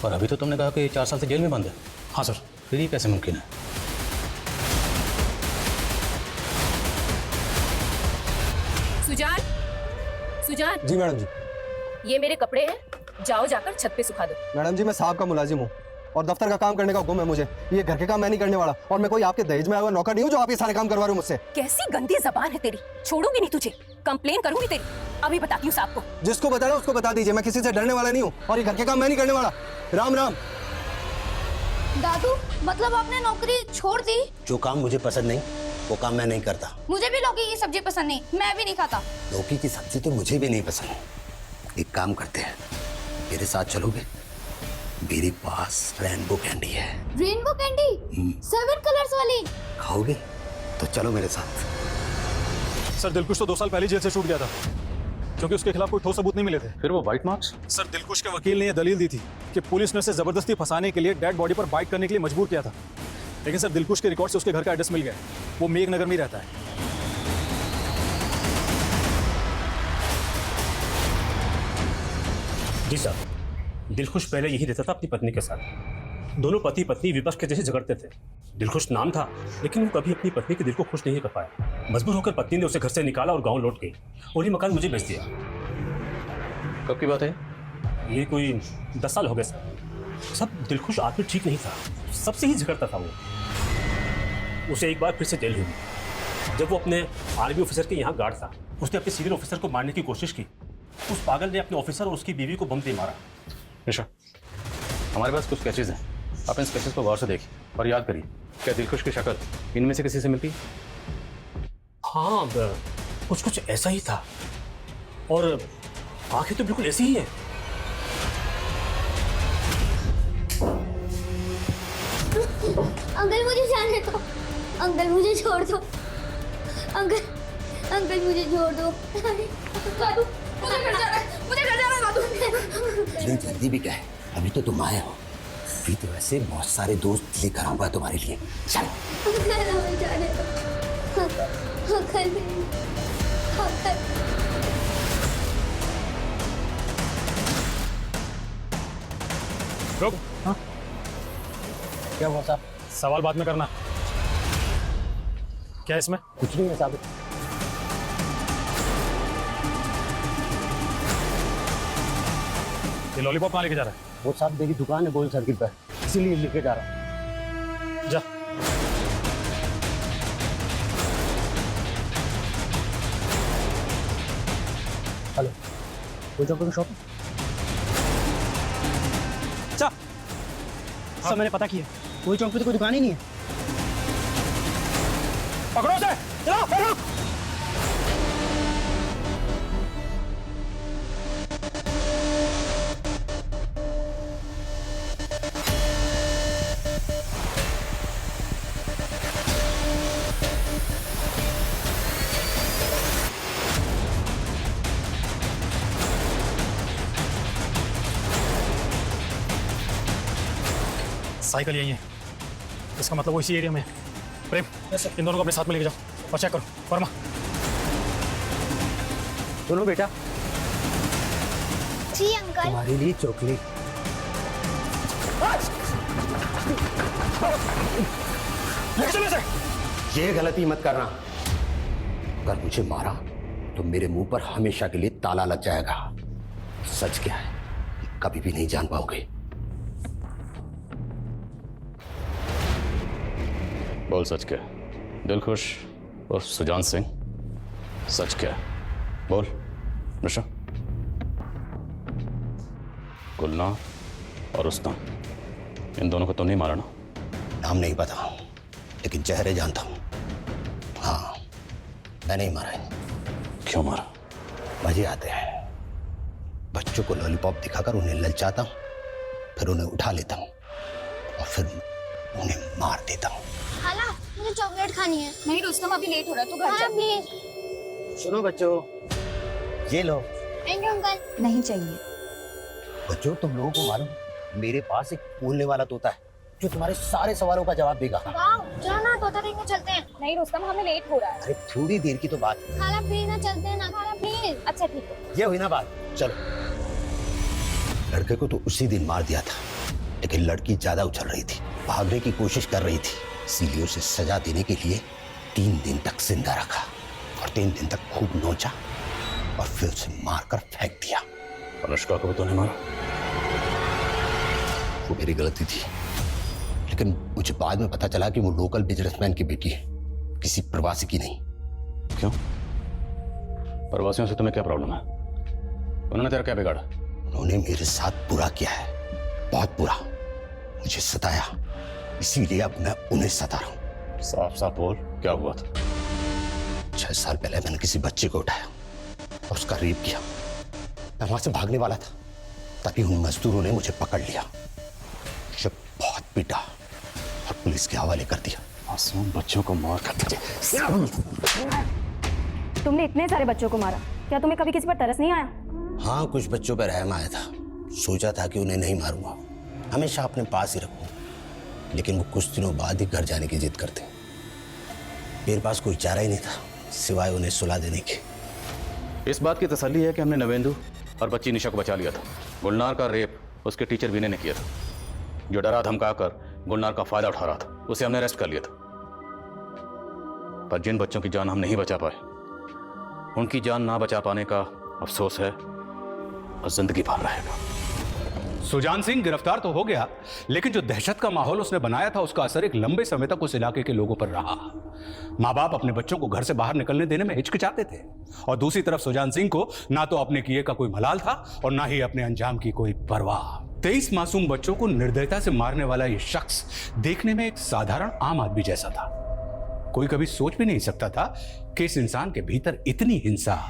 पर अभी तो तुमने कहा कि 4 साल से जेल में बंद है।
हाँ सर।
फिर ये कैसे मुमकिन है?
सुजान, सुजान।
जी मैडम जी।
ये मेरे कपड़े हैं, जाओ जाकर छत पे सुखा दो।
मैडम जी मैं साहब का मुलाजिम हूँ और दफ्तर का काम करने का हुक्म है मुझे। ये घर के काम मैं नहीं करने वाला और मैं कोई आपके दहेज में आया हुआ नौकर नहीं हूँ जो आप ये सारे काम करवा रहे हो मुझसे।
कैसी गंदी जबान है तेरी, छोड़ूंगी नहीं तुझे, कंप्लेन करूंगी तेरी। अभी बताती हूँ साहब को।
जिसको बताना उसको बता दीजिए, मैं किसी से डरने वाला नहीं हूँ और ये घर के काम मैं नहीं करने वाला। राम राम।
दादू मतलब आपने नौकरी छोड़ दी?
जो काम मुझे पसंद नहीं वो काम मैं नहीं करता।
मुझे भी लौकी की सब्जी पसंद नहीं, मैं भी नहीं खाता।
लौकी की सब्जी तो मुझे भी नहीं पसंद। एक काम करते हैं, मेरे साथ चलोगे? मेरे पास रेनबो कैंडी है।
Rainbow candy? 7 कलर्स वाली?
खाओगे? तो चलो मेरे साथ।
सर दिलकुश तो 2 साल पहले जेल से छूट गया था क्योंकि उसके खिलाफ कोई ठोस सबूत नहीं मिले थे।
फिर वो बाइट मार्क्स?
सर दिलकुश के वकील ने यह दलील दी थी कि पुलिस ने उसे जबरदस्ती फंसाने के लिए डेड बॉडी पर बाइट करने के लिए मजबूर किया था। लेकिन सर दिलकुश के रिकॉर्ड से उसके घर का एड्रेस मिल गया। वो मेघनगर में ही रहता है।
जी साहब, दिलखुश पहले यही रहता था अपनी पत्नी के साथ। दोनों पति पत्नी विपक्ष के जैसे झगड़ते थे। दिलखुश नाम था लेकिन वो कभी अपनी पत्नी के दिल को खुश नहीं कर पाया। मजबूर होकर पत्नी ने उसे घर से निकाला और गांव लौट गई और ये मकान मुझे बेच दिया।
कब की बात है?
ये कोई 10 साल हो गए सर। सब दिलखुश आदमी ठीक नहीं था, सबसे ही झगड़ता था वो। उसे एक बार फिर से जेल हुई जब वो अपने आर्मी ऑफिसर के यहाँ गार्ड था। उसने अपने सीनियर ऑफिसर को मारने की कोशिश की। उस पागल ने अपने ऑफिसर और उसकी बीवी को बम दे मारा।
निशा, हमारे पास कुछ स्केचेस हैं, आप इन स्केचेस को गौर से देखिए और याद करिए, क्या दिलखुश की शक्ल इनमें से किसी से मिलती?
हाँ कुछ कुछ ऐसा ही था और आंखें तो बिल्कुल ऐसी ही है।
अंकल मुझे जाने दो, अंकल मुझे छोड़ दो, अंकल अंकल मुझे छोड़ दो। दादू मुझे घर जाना है, मुझे घर जाना है दादू।
इतनी जल्दी भी क्या है, अभी तो तुम आए हो। फिर तो वैसे बहुत सारे दोस्त लेकर आऊंगा तुम्हारे लिए। चल
अंकल मुझे जाने दो, अंकल अंकल।
रुक। हाँ
क्या हुआ साहब?
सवाल बाद में करना। क्या इसमें?
कुछ नहीं है साहब।
ये लॉलीपॉप कहाँ लेके जा रहा है?
वो साहब मेरी दुकान है गोल सर्किल पर, इसीलिए लेके जा रहा हूँ।
जा।
हेलो, कोई चौक की शॉप?
अच्छा सब मैंने पता किया, कोई चौक पे तो कोई दुकान ही नहीं है।
पकड़ो उसे, चलो पकड़ो। साइकिल यही है, इसका मतलब वो इसी एरिया में है। प्रेम, इन दोनों को अपने साथ में लेके जाओ और चेक करो। वर्मा,
सुनो बेटा,
जी अंकल।
तुम्हारे लिए चॉकलेट। ये गलती मत करना, अगर मुझे मारा तो मेरे मुंह पर हमेशा के लिए ताला लग जाएगा। सच क्या है ये कभी भी नहीं जान पाओगे।
बोल सच क्या? दिलखुश और सुजान सिंह, सच क्या? बोल निशा। गुलनार और रुस्तम, इन दोनों को तो नहीं मारा ना?
नाम नहीं पता, लेकिन चेहरे जानता हूं। हाँ, मैं नहीं मारा इन्हें।
क्यों मारा?
मजे आते हैं। बच्चों को लॉलीपॉप दिखाकर उन्हें ललचाता हूं, फिर उन्हें उठा लेता हूं और फिर उन्हें मार देता हूं।
खाला, मुझे चॉकलेट खानी है।
नहीं रुस्तम, अभी लेट हो रहा है, तू घर जा
प्लीज।
सुनो बच्चों, ये लो।
Thank you uncle.
नहीं चाहिए।
बच्चों, तुम लोगों को मालूम, मेरे पास एक बोलने वाला तोता है जो तुम्हारे सारे सवालों का जवाब देगा।
वाओ, चलो ना तोता देखने चलते हैं।
नहीं रुस्तम, हमें लेट हो रहा है।
अरे थोड़ी देर की तो बात है।
खाला प्लीज ना, चलते हैं ना। खाला प्लीज।
अच्छा ठीक है।
ये हुई ना बात, चलो। लड़के को तो उसी दिन मार दिया था, लेकिन लड़की ज्यादा उछल रही थी, भागने की कोशिश कर रही थी, इसीलिए उसे सजा देने के लिए 3 दिन तक जिंदा रखा और 3 दिन तक खूब नोचा और फिर उसे मारकर फेंक दिया।
अनुष्का को तो नहीं मारा?
वो मेरी गलती थी, लेकिन मुझे बाद में पता चला कि वो लोकल बिजनेसमैन की बेटी है, किसी प्रवासी की नहीं।
क्यों? प्रवासियों से तुम्हें क्या प्रॉब्लम है? उन्होंने तेरा क्या बिगाड़ा?
उन्होंने मेरे साथ बुरा किया है, बहुत बुरा। मुझे सताया, इसीलिए अब मैं उन्हें सता रहा हूँ।
साफ साफ बोल, क्या हुआ था?
6 साल पहले मैंने किसी बच्चे को उठाया और उसका रेप किया। मैं वहां से भागने वाला था, तभी उन मजदूरों ने मुझे पकड़ लिया, मुझे बहुत पीटा और पुलिस के हवाले कर दिया।
मासूम बच्चों को मार कर
तुमने इतने सारे बच्चों को मारा, क्या तुम्हें कभी किसी पर तरस नहीं आया?
हाँ, कुछ बच्चों पर रहम आया था। सोचा था कि उन्हें नहीं मारूंगा, हमेशा अपने पास ही रखूंगा, लेकिन वो कुछ दिनों बाद ही घर जाने की जिद करते। मेरे पास कोई चारा ही नहीं था सिवाय उन्हें सुला देने के।
इस बात की तसल्ली है कि हमने नवेंदु और बच्ची निशा को बचा लिया था। गुलनार का रेप उसके टीचर विनय ने किया था, जो डरा धमका कर गुलनार का फायदा उठा रहा था। उसे हमने अरेस्ट कर लिया था, पर जिन बच्चों की जान हम नहीं बचा पाए, उनकी जान ना बचा पाने का अफसोस है और जिंदगी भर रहेगा।
सुजान सिंह गिरफ्तार तो हो गया, लेकिन जो दहशत का माहौल उसने बनाया था उसका असर एक लंबे समय तक उस इलाके के लोगों पर रहा। माँ बाप अपने बच्चों को घर से बाहर निकलने देने में हिचकिचाते थे, और दूसरी तरफ सुजान सिंह को ना तो अपने किए का कोई मलाल था और ना ही अपने अंजाम की कोई परवाह। 23 मासूम बच्चों को निर्दयता से मारने वाला यह शख्स देखने में एक साधारण आम आदमी जैसा था। कोई कभी सोच भी नहीं सकता था कि इस इंसान के भीतर इतनी हिंसा,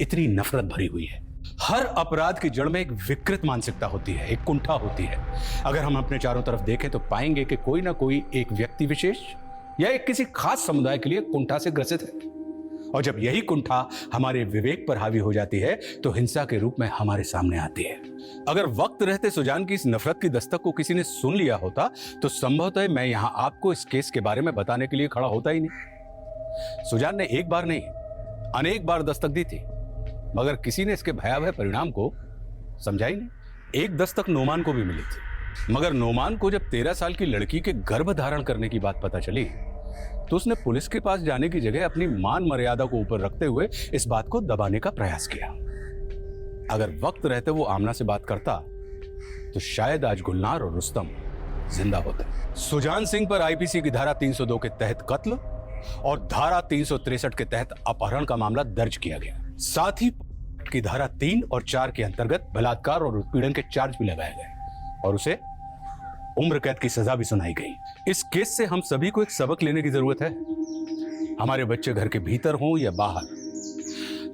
इतनी नफरत भरी हुई है। हर अपराध की जड़ में एक विकृत मानसिकता होती है, एक कुंठा होती है। अगर हम अपने चारों तरफ देखें तो पाएंगे कि कोई ना कोई एक व्यक्ति विशेष या एक किसी खास समुदाय के लिए कुंठा से ग्रसित है, और जब यही कुंठा हमारे विवेक पर हावी हो जाती है तो हिंसा के रूप में हमारे सामने आती है। अगर वक्त रहते सुजान की इस नफरत की दस्तक को किसी ने सुन लिया होता तो संभवतः मैं यहां आपको इस केस के बारे में बताने के लिए खड़ा होता ही नहीं। सुजान ने एक बार नहीं, अनेक बार दस्तक दी थी, मगर किसी ने इसके भयावह परिणाम को समझा ही नहीं। एक दस्तक नोमान को भी मिली थी, मगर नोमान को जब 13 साल की लड़की के गर्भ धारण करने की बात पता चली तो उसने पुलिस के पास जाने की जगह अपनी मान मर्यादा को ऊपर रखते हुए इस बात को दबाने का प्रयास किया। अगर वक्त रहते वो आमना से बात करता तो शायद आज गुलनार और रुस्तम जिंदा होते। सुजान सिंह पर आईपीसी की धारा 302 के तहत कत्ल और धारा 363 के तहत अपहरण का मामला दर्ज किया गया। साथ ही की धारा 3 और 4 के अंतर्गत बलात्कार और उत्पीड़न के चार्ज भी लगाए गए और उसे उम्र कैद की सजा भी सुनाई गई। इस केस से हम सभी को एक सबक लेने की जरूरत है। हमारे बच्चे घर के भीतर हों या बाहर,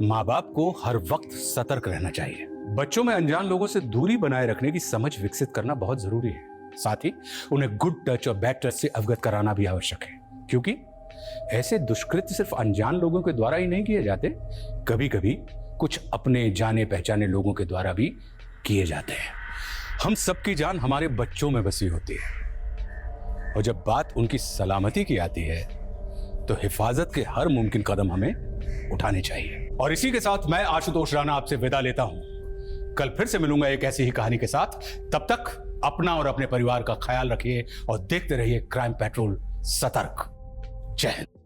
माँ बाप को हर वक्त सतर्क रहना चाहिए। बच्चों में अनजान लोगों से दूरी बनाए रखने की समझ विकसित करना बहुत जरूरी है। साथ ही उन्हें गुड टच और बैड टच से अवगत कराना भी आवश्यक है, क्योंकि ऐसे दुष्कृत्य सिर्फ अनजान लोगों के द्वारा ही नहीं किए जाते, कभी कभी कुछ अपने जाने पहचाने लोगों के द्वारा भी किए जाते हैं। हम सबकी जान हमारे बच्चों में बसी होती है और जब बात उनकी सलामती की आती है तो हिफाजत के हर मुमकिन कदम हमें उठाने चाहिए। और इसी के साथ मैं आशुतोष राणा आपसे विदा लेता हूं। कल फिर से मिलूंगा एक ऐसी ही कहानी के साथ। तब तक अपना और अपने परिवार का ख्याल रखिए और देखते रहिए क्राइम पेट्रोल सतर्क। जय हिंद।